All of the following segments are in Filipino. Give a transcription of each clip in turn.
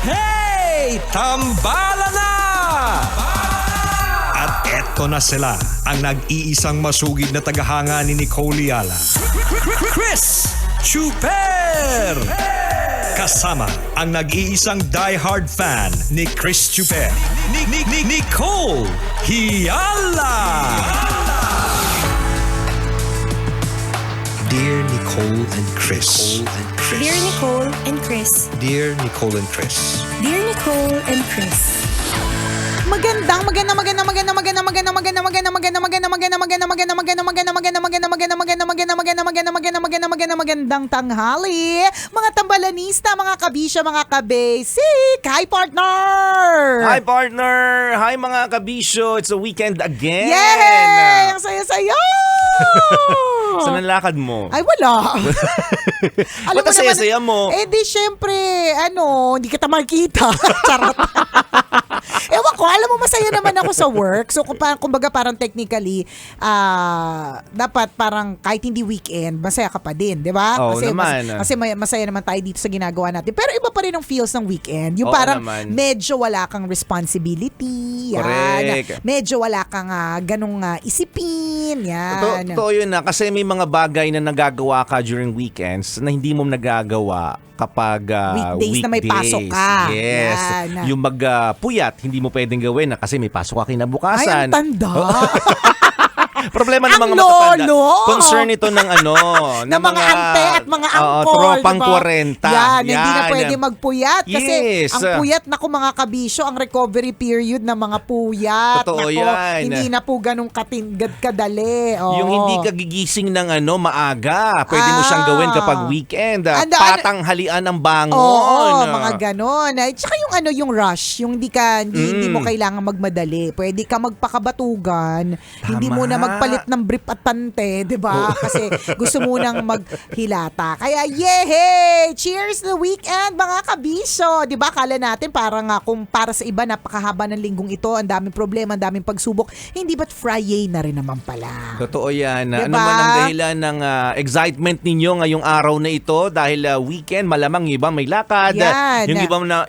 Hey! Tambala na! At eto na sila, ang nag-iisang masugid na tagahanga ni Nicole Yala. Chris Chuper! Kasama ang nag-iisang diehard fan ni Chris Chuper, Nicole Yala! Dear Nicole and Chris. Dear Nicole and Chris. Dear Nicole and Chris. Dear Nicole and Chris. Magandang tanghali, mga tambalanista, mga kabisya, mga kabasic. Hi, partner! Hi, partner! Hi, mga kabisyo! It's a weekend again! Yay! Ang saya-saya! Saan ang lakad mo? Ay, wala. Alam Ba't ang saya-saya mo? Eh, di syempre, hindi kita makikita. Charot. Ewan ko, alam mo, masaya naman ako sa work. So, kumbaga parang technically, dapat parang kahit hindi weekend, masaya ka pa din, di ba? Oo Kasi, naman. Kasi masaya naman tayo dito sa ginagawa natin. Pero iba pa rin ang feels ng weekend. Yung Oo parang naman. medyo wala kang responsibility. Correct. Medyo wala kang ganong isipin. Yan. Totoo yun na. Kasi may mga bagay na nagagawa ka during weekends na hindi mo nagagawa kapag Weekdays na may pasok ka. Yes. Yan. Yung magpuyat, hindi mo pwedeng gawin na kasi may pasok ka Ay, kinabukasan. ang tanda. Problema ng Ang mga matatanda. lolo! Concern ito ng ng mga ante at mga angkol. tropang diba? 40. Yan, hindi na pwede magpuyat. Kasi Yes. ang puyat, naku mga kabisyo, ang recovery period ng mga puyat. Totoo naku, yan. Hindi na po ganun kadali. Oo. Yung hindi ka gigising ng maaga. Pwede mo siyang gawin kapag weekend. Patanghalian ang bangon. Oo, mga ganon. At saka yung rush, yung hindi mo kailangan magmadali. Pwede ka magpakabatugan. Hindi mo na magpalit ng brief at pante, 'di ba? Kasi gusto mo nang maghilata. Kaya yehey! Cheers the weekend, mga kabisyo. 'Di ba? Kala natin parang kung para sa iba napakahaba ng linggong ito, ang daming problema, ang daming pagsubok. Hindi ba't Friday na rin naman pala? Totoo yan. Diba? Ano man ang dahilan ng excitement ninyo ngayong araw na ito dahil weekend, malamang yung iba may lakad. Yan.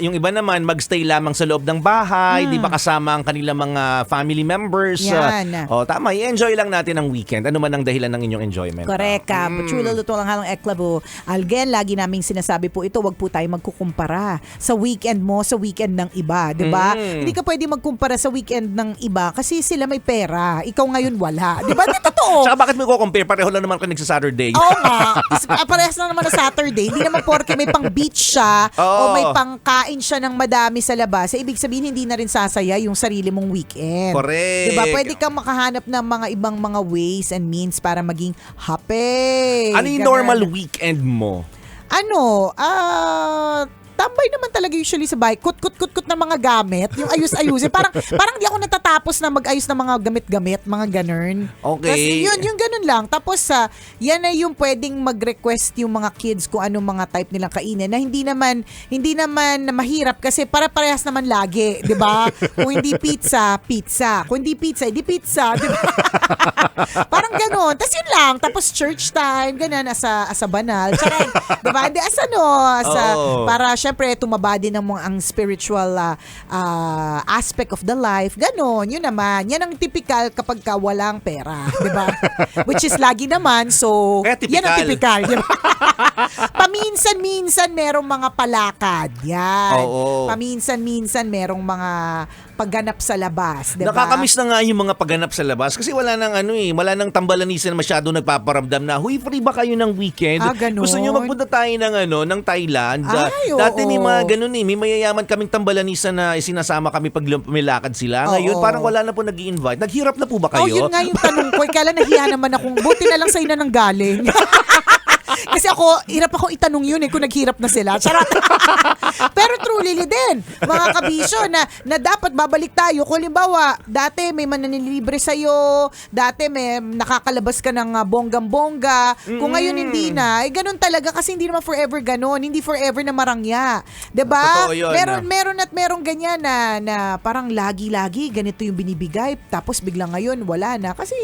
Yung iba naman magstay lamang sa loob ng bahay, di ba kasama ang kanilang mga family members. Yan. Tama, i-enjoy lang natin ang weekend. Ano man ang dahilan ng inyong enjoyment. Correct ka. Chula luto lang halang eklabo. Again, lagi naming sinasabi po ito, wag po tayo magkukumpara sa weekend mo sa weekend ng iba, 'di ba? Hindi ka pwede magkumpara sa weekend ng iba kasi sila may pera. Ikaw ngayon wala. 'Di ba? Di totoo. Saka bakit mo i-compare? Pareho lang naman kayo nagsa-Saturday. Oo nga. Parehas lang naman na Saturday. Hindi naman porke may pang beach siya o may pang kain siya ng madami sa labas. Ibig sabihin, hindi na rin sasaya yung sarili mong weekend. Correct. Diba? Pwede kang makahanap ng mga ibang mga ways and means para maging happy. Ano yung Ganun. normal weekend mo? Tambay naman talaga usually sa bahay. Kut na mga gamit. Yung ayus-ayusin. Parang di ako natatapos na mag-ayos ng mga gamit-gamit. Mga ganun. Okay. Kasi yung ganun lang. Tapos yan na yung pwedeng mag-request yung mga kids kung anong mga type nilang kainin na hindi naman na mahirap kasi para-parehas naman lagi. Diba? Kung hindi pizza, pizza. Kung hindi pizza, hindi pizza. Diba? Parang ganun. Tapos yun lang. Tapos church time. Ganun. Asa banal. Tsaka, diba? Hindi, para syempre, tumaba din ang spiritual aspect of the life. Ganon, yun naman. Yan ang typical kapag ka walang pera. Diba? Which is lagi naman. So, yan ang typical. Diba? Paminsan-minsan merong mga palakad. Yan. Oo. Paminsan-minsan merong mga pagganap sa labas. Diba? Nakakamiss na nga yung mga pagganap sa labas kasi wala nang wala nang tambalanisan masyado nagpaparamdam na, huy, free ba kayo ng weekend? Ganun. Gusto nyo magpunta tayo ng Thailand? Ay, Dati may oo. mga ganun may mayayaman kaming tambalanisan na isinasama kami pag lumilakad sila. Ngayon, Oo. parang wala na po nag-i-invite. Naghirap na po ba Oh, kayo? yun nga yung tanong ko. Kaya nahiya naman akong, buti na lang sa'yo na nang galing. Kasi hirap ako itanong yun kung naghirap na sila. Charot. Pero truly din, mga kabisyo, na dapat babalik tayo. Kung halimbawa, dati may mananilibre sa'yo, dati may nakakalabas ka ng bonggam-bongga. Kung ngayon hindi na, ganun talaga kasi hindi naman forever ganun. Hindi forever na marangya. Diba? Totoo yun. Meron ganyan na parang lagi-lagi ganito yung binibigay. Tapos biglang ngayon, wala na. Kasi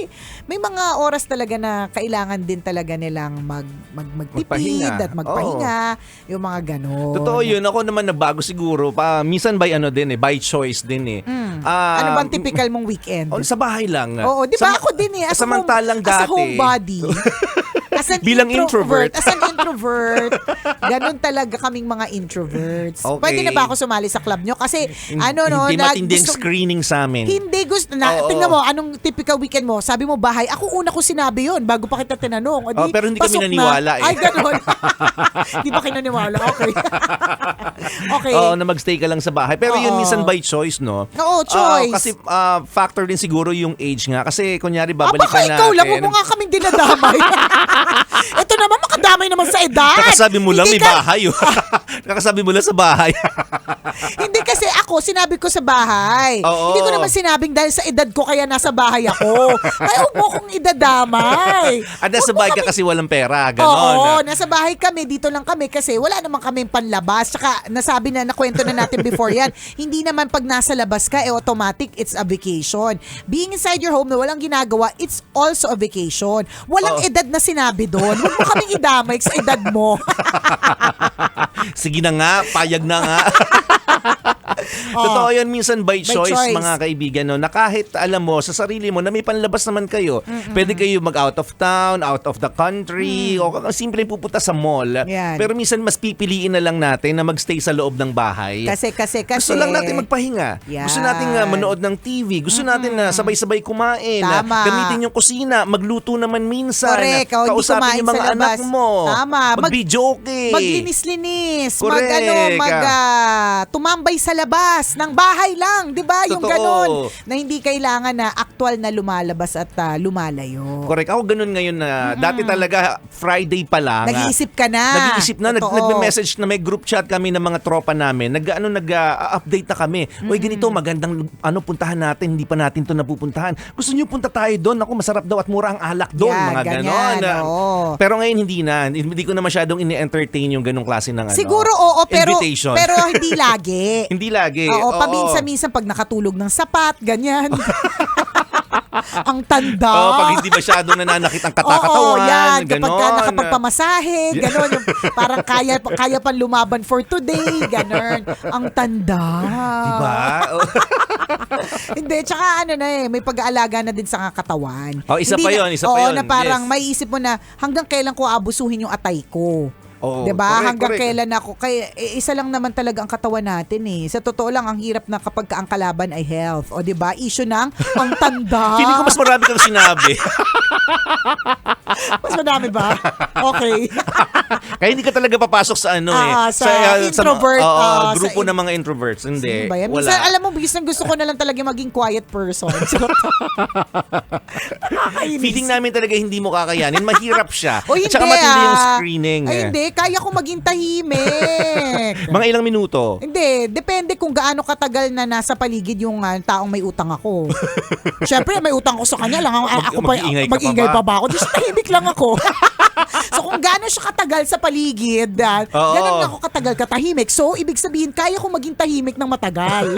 may mga oras talaga na kailangan din talaga nilang magtipid Magpahinga. at magpahinga, yung mga ganon. Totoo yun. Ako naman nagbago siguro. Minsan by choice din eh. Ano bang typical mong weekend? Sa bahay lang. Oo, di ba ako din eh. Samantalang As a dati. homebody. As an Bilang introvert. As an introvert. Ganun talaga kaming mga introverts. Okay. Pwede na ba ako sumali sa club nyo? Kasi Hindi matindi ang screening sa amin. Hindi gusto na. Oo. Tingnan mo, anong typical weekend mo? Sabi mo bahay. Ako una ko sinabi yun bago pa kita tinanong. O di, Pero hindi kami pasok naniwala na. Ay, ganun. Hindi ba kayo naniwala? Okay. Okay. Oo, na magstay ka lang sa bahay. Pero yun Oo. minsan by choice, no? Oo, choice. Kasi factor din siguro yung age nga. Kasi kunyari Baka babalikan natin. ikaw lang, huwag mo nga kaming dinadamay. Ito naman, makadamay naman sa edad. Kakasabi mo lang Hindi may bahay. Kakasabi mo lang sa bahay. Hindi kasi ako, sinabi ko sa bahay. Oo. Hindi ko naman sinabing dahil sa edad ko kaya nasa bahay ako. Kaya huwag mo kong idadamay. Nasa Huwag mo bahay ka kami- kasi walang pera. Ganon. Oo, nasa bahay kami, dito lang kami kasi wala naman kaming panlabas. Tsaka nasabi na, nakwento na natin before yan, hindi naman pag nasa labas ka, automatic, it's a vacation. Being inside your home na walang ginagawa, it's also a vacation. Walang edad na sinabi doon. Huwag mo kaming idamay sa edad mo. Sige na nga, payag na nga. Totoo yun, minsan by choice, mga kaibigan, no, na kahit alam mo sa sarili mo na may panlabas naman kayo, pwede kayo mag-out of town, out of the country, o simple pupunta sa mall. Yan. Pero minsan mas pipiliin na lang natin na magstay sa loob ng bahay. Kasi. Gusto lang natin magpahinga. Yan. Gusto natin manood ng TV. Gusto natin na sabay-sabay kumain. Tama. Gamitin yung kusina. Magluto naman minsan. Correct. Hindi Kausapin kumain yung mga sa labas. anak mo. Tama. Mag-video okay. Maglinis-linis. Correct. Tumambay sa labas ng bahay lang. Di ba? Yung Totoo. ganon. Na hindi kailangan na actual na lumalabas at lumalayo. Correct. Ako ganun ngayon na dati talaga Friday pa lang. Nag-iisip ka na. Nag-iisip na. Totoo. Nagme-message na may group chat kami ng mga tropa namin. Nag-update na kami. Uy, ganito, magandang puntahan natin. Hindi pa natin to napupuntahan. Gusto niyo punta tayo doon? Ako, masarap daw at mura ang alak doon. Yan, Mga ganyan, ganon. oo. Pero ngayon hindi na. Hindi ko na masyadong ini-entertain yung ganong klase ng Siguro oo, pero invitation. pero hindi lagi. Hindi lagi. Oo, paminsan-minsan pag nakatulog ng sapat, ganyan. Ang tanda. Pag hindi masyadong nananakit ang katakatawan. Oo, yan. Kapag ganon. ka nakapagpamasahe, gano'n. Yung parang kaya pang lumaban for today, gano'n. Ang tanda. Diba? Hindi, tsaka may pag-aalaga na din sa katawan. Isa Hindi pa yun. na parang Yes. may isip mo na hanggang kailan ko abusuhin yung atay ko. Oo, 'Di ba? correct, Hanggang correct. kailan ako isa lang naman talaga ang katawan natin eh. Sa totoo lang ang hirap na kapag ang kalaban ay health. O 'di ba? Issue ng ang tanda. Feeling ko mas marami kang sinabi. Mas madami ba? Okay. Kaya hindi ka talaga papasok sa sa introvert, grupo sa ng mga introverts. Hindi. Sino ba yan? Wala. Minsan, alam mo, gusto ko na lang talaga maging quiet person. Feeling namin talaga hindi mo kakayanin. Mahirap siya. O hindi At saka matindi yung screening. Ay hindi, kaya ko maging tahimik. Mga ilang minuto. Hindi, depende kung gaano katagal na nasa paligid yung taong may utang ako. Siyempre, may utang ko sa kanya lang. Ako pa, mag-iingay ka mag-ingay pa pa ba ako? Just tahimik lang ako. So kung gaano siya katagal sa paligid, ganun ako katagal katahimik. So ibig sabihin, kaya ko maging tahimik ng matagal.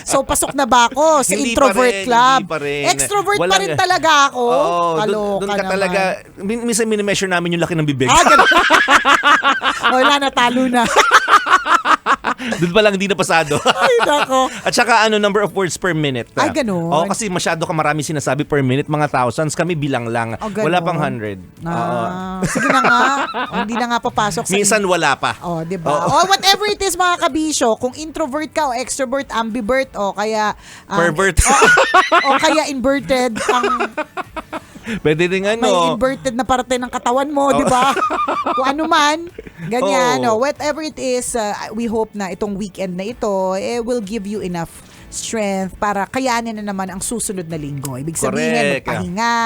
So pasok na ba ako sa Hindi introvert pa rin, club? hindi pa rin. Extrovert pa Walang- rin talaga ako. Oo, Kaloka doon ka naman. talaga. Minsan minimeasure namin yung laki ng bibig. Ganun. Wala na, talo na. Doon pa lang hindi na pasado. Ay, nako. At saka number of words per minute. Ay, ganun. Oo, kasi masyado ka marami sinasabi per minute, mga thousands. Kami bilang lang. Oh, ganun. Wala pang 100. Sige na nga. Hindi na nga papasok sa Minsan wala pa. di ba? Oo. Whatever it is mga kabisyo, kung introvert ka o extrovert, ambivert o kaya Pervert. o kaya inverted ang Pwede rin may inverted na parte ng katawan mo, di ba? Kung ano man, ganyan. Oo. Whatever it is, we hope na itong weekend na ito will give you enough strength para kayanin na naman ang susunod na linggo. Ibig sabihin, Correct. magpahinga,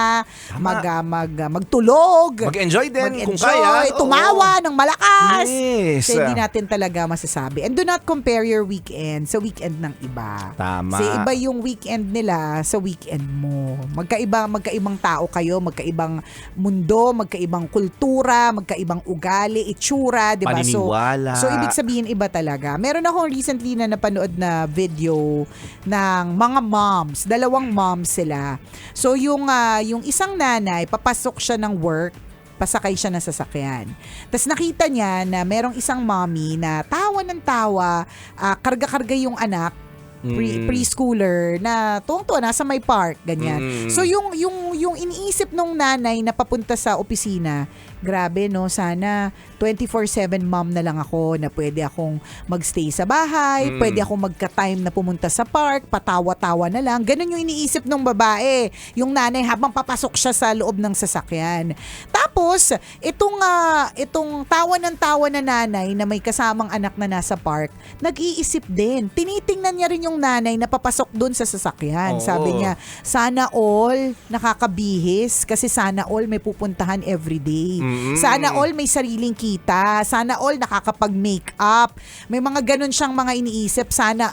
magtulog, Mag-enjoy din kung mag-enjoy, kaya. Oo. tumawa ng malakas. Yes. Kasi hindi natin talaga masasabi. And do not compare your weekend sa weekend ng iba. Tama. Kasi iba yung weekend nila sa weekend mo. Magkaibang tao kayo, magkaibang mundo, magkaibang kultura, magkaibang ugali, itsura, di ba? Paniniwala. So ibig sabihin iba talaga. Meron akong recently na napanood na video ng mga moms. 2 moms sila. So yung isang nanay, papasok siya ng work pasakay siya ng sasakyan. Tapos nakita niya na merong isang mommy na tawa ng tawa, karga-karga yung anak, preschooler na tuwang-tuwa nasa may park ganyan. So yung iniisip nung nanay na papunta sa opisina, grabe no, sana 24/7 mom na lang ako na pwede akong magstay sa bahay, pwede akong magka-time na pumunta sa park, patawa-tawa na lang. Ganun yung iniisip ng babae, yung nanay habang papasok siya sa loob ng sasakyan. Tapos, itong tawa ng tawa na nanay na may kasamang anak na nasa park, nag-iisip din. Tinitingnan niya rin yung nanay na papasok dun sa sasakyan. Oo. Sabi niya, sana all nakakabihis kasi sana all may pupuntahan everyday. Sana all may sariling kita. Sana all nakakapag-makeup. May mga ganun siyang mga iniisip. Sana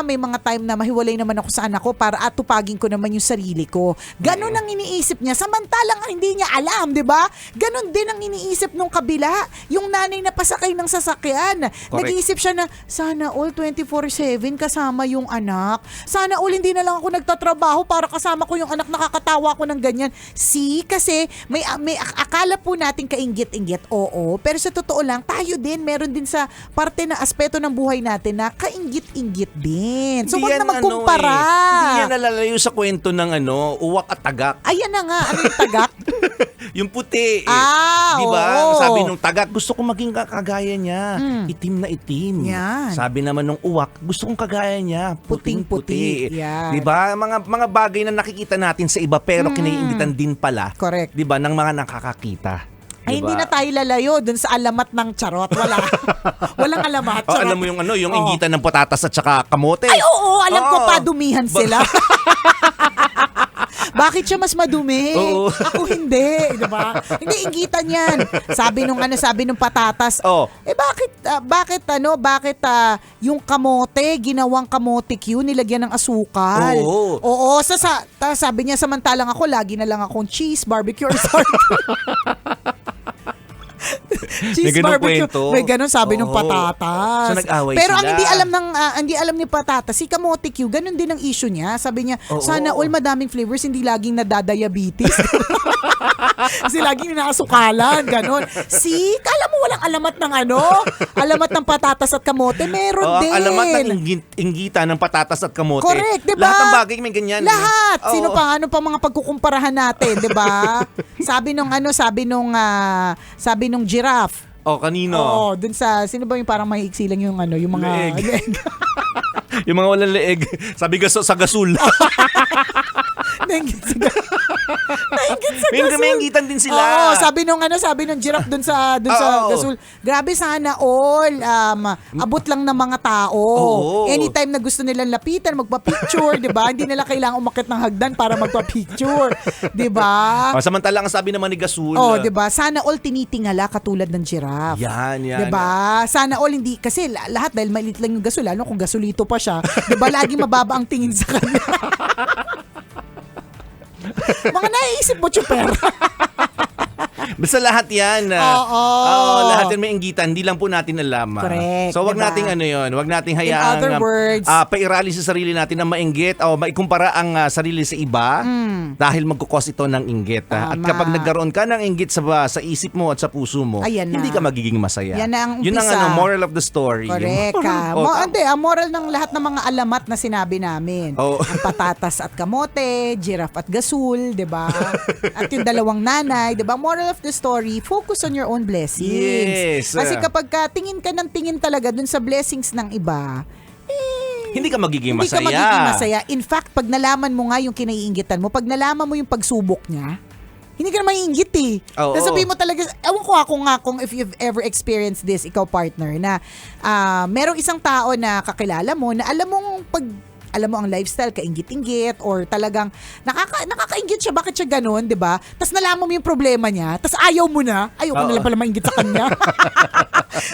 may mga time na mahiwalay naman ako sa anak ko para atupagin ko naman yung sarili ko. Ganun ang iniisip niya. Samantalang hindi niya alam, di ba? Ganun din ang iniisip nung kabila. Yung nanay na pasakay ng sasakyan. Correct. Nag-iisip siya na, sana all 24/7 kasama yung anak. Sana all hindi na lang ako nagtatrabaho para kasama ko yung anak. Nakakatawa ko ng ganyan. See, kasi may akala po natin kainggit-inggit, oo. Pero sa totoo lang, tayo din, meron din sa parte na aspeto ng buhay natin na kainggit-inggit din. So, wag na magkumpara. Hindi yan nalalayo sa kwento ng uwak at tagak. Ayan na nga, ano yung tagak? Yung puti. Di ba? Oo. Sabi nung tagak, gusto kong maging kagaya niya. Itim na itim. Yan. Sabi naman nung uwak, gusto kong kagaya niya. Puting-puti. Yan. Di ba? Mga bagay na nakikita natin sa iba pero kinaiingitan din pala. Correct. Di ba? Ng mga nakakakita. Ay, Diba? hindi na tayo lalayo dun sa alamat ng charot. Wala. Walang alamat. Oh, Charot. alam mo yung inggitan ng patatas at saka kamote. Ay, oo. Alam ko Oo. pa, dumihan sila. Bakit siya mas madumi? Oo. Ako hindi, 'di ba? Hindi inggitan 'yan. Sabi nung patatas. Oh. Bakit yung kamote, ginawang kamote Q, nilagyan ng asukal. Oo. Oo, sabi niya samantalang ako lagi na lang akong cheese, barbecue or sardine. Cheese May ganun barbecue. kwento. May ganun sabi nung Oo. patatas. So, nag-away Pero sila. ang hindi alam ni patatas, si Kamote Q, ganun din ang issue niya. Sabi niya, Oo. sana all madaming flavors, hindi laging nadadiabetes. Kasi laging inaasukalan, ganun. See, kala mo walang alamat ng alamat ng patatas at kamote, meron din. Ang alamat ng inggita ng patatas at kamote. Correct, di ba? Lahat ng bagay may ganyan. Lahat. Oo. Sino pa, ano pa mga pagkukumparahan natin, di ba? Sabi nung giraffe. Oh, kanino? Oo, dun sa, sino ba yung parang mahiiksi lang yung yung mga Leeg. Yung mga walang leeg. Sabi sa gasul. Nainggit sa gasol. May inggitan din sila. Oo, sabi nung giraffe dun sa Oo. gasol. Grabe sana all abot lang ng mga tao. Oo. Anytime na gusto nilang lapitan, magpa-picture, 'di ba? Hindi nila kailangang umakyat ng hagdan para magpa-picture, 'di ba? Samantalang ang sabi naman ni Gasul. Oh, 'di ba? Sana all tinitingala katulad ng giraffe. Yan. 'Di ba? Sana all hindi kasi lahat dahil maliit lang yung gasol, kung gasolito pa siya, 'di ba? Laging mababa ang tingin sa kanya. Mga naiisip mo, Chuper. Basta lahat yan. Oo. Lahat yan may inggitan. Hindi lang po natin alam. Correct, So wag diba? nating wag nating In hayaang other words, pairali sa sarili natin na mainggit o maikumpara ang sarili sa iba dahil magkukos ito ng inggit. At Tama. kapag nagkaroon ka ng inggit sa isip mo at sa puso mo, Ayan na. hindi ka magiging masaya. Yan na ang Yun umpisa. ang moral of the story. correct ka. Ang moral ng lahat ng mga alamat na sinabi namin. Oo. Ang patatas at kamote, giraffe at gasul, 'di ba? At yung dalawang nanay, 'di ba? Moral of the story, focus on your own blessings. Yes. Kasi kapag tingin ka ng tingin talaga dun sa blessings ng iba, Hindi ka magiging hindi masaya. ka magiging masaya. In fact, pag nalaman mo nga yung kinaiinggitan mo, pag nalaman mo yung pagsubok niya, hindi ka na maiinggit eh. Oo. Tapos sabihin mo talaga, ewan ko kung if you've ever experienced this, ikaw partner, na merong isang tao na kakilala mo na alam mo ang lifestyle, kainggit-inggit, or talagang nakakainggit siya, bakit siya ganun, di ba? Tapos nalaman mo yung problema niya, tapos ayaw mo na, ayaw ko na lang pala mainggit sa kanya.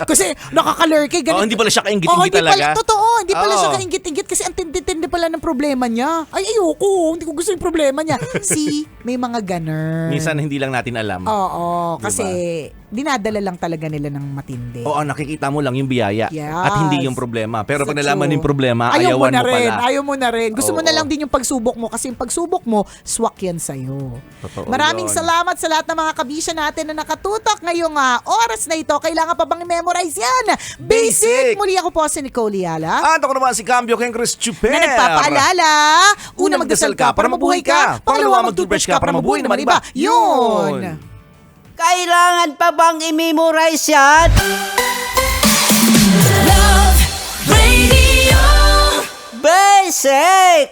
Kasi nakakalurky, ganun. Hindi pala siya kainggit-inggit talaga. Totoo, hindi pala Oo. siya kainggit-inggit kasi ang tindi-tindi pala ng problema niya. Ay, ayoko, hindi ko gusto yung problema niya. See, may mga ganun. Minsan hindi lang natin alam. Oo, Diba? kasi dinadala lang talaga nila ng matindi. Oo, nakikita mo lang yung biyaya Yes. at hindi yung problema. Pero pag So nalaman true. yung problema, Ayaw ayawan mo rin, pala. Ayaw mo na rin. Gusto mo Oo. na lang din yung pagsubok mo kasi yung pagsubok mo, swak yan sa'yo. Totoo Maraming yun. salamat sa lahat ng mga kabisya natin na nakatutok ngayong oras na ito. Kailangan pa bang i-memorize yan? Basic! Muli ako po si Nicole Yala. At ako naman si Cambio Ken Chris Chuper. Na nagpapaalala, una magdasal ka para mabuhay ka, pangalawa mag-toothbrush ka para mabuhay naman iba. Yun! Kailangan pa bang i-memorize yan? Love Radio. Basic!